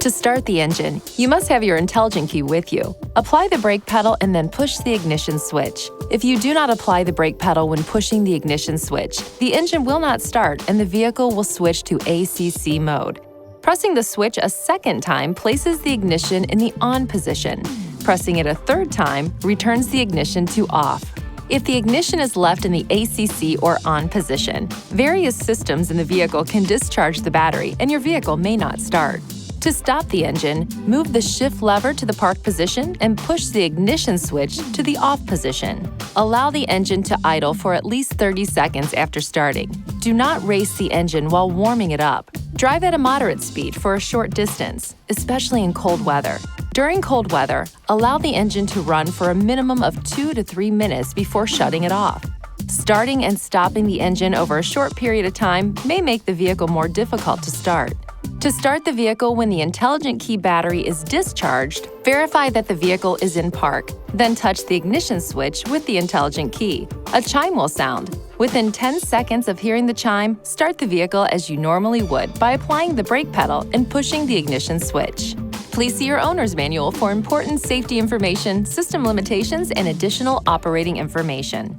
To start the engine, you must have your intelligent key with you. Apply the brake pedal and then push the ignition switch. If you do not apply the brake pedal when pushing the ignition switch, the engine will not start and the vehicle will switch to ACC mode. Pressing the switch a second time places the ignition in the on position. Pressing it a third time returns the ignition to off. If the ignition is left in the ACC or on position, various systems in the vehicle can discharge the battery and your vehicle may not start. To stop the engine, move the shift lever to the park position and push the ignition switch to the off position. Allow the engine to idle for at least 30 seconds after starting. Do not race the engine while warming it up. Drive at a moderate speed for a short distance, especially in cold weather. During cold weather, allow the engine to run for a minimum of 2 to 3 minutes before shutting it off. Starting and stopping the engine over a short period of time may make the vehicle more difficult to start. To start the vehicle when the intelligent key battery is discharged, verify that the vehicle is in park, then touch the ignition switch with the intelligent key. A chime will sound. Within 10 seconds of hearing the chime, start the vehicle as you normally would by applying the brake pedal and pushing the ignition switch. Please see your owner's manual for important safety information, system limitations, and additional operating information.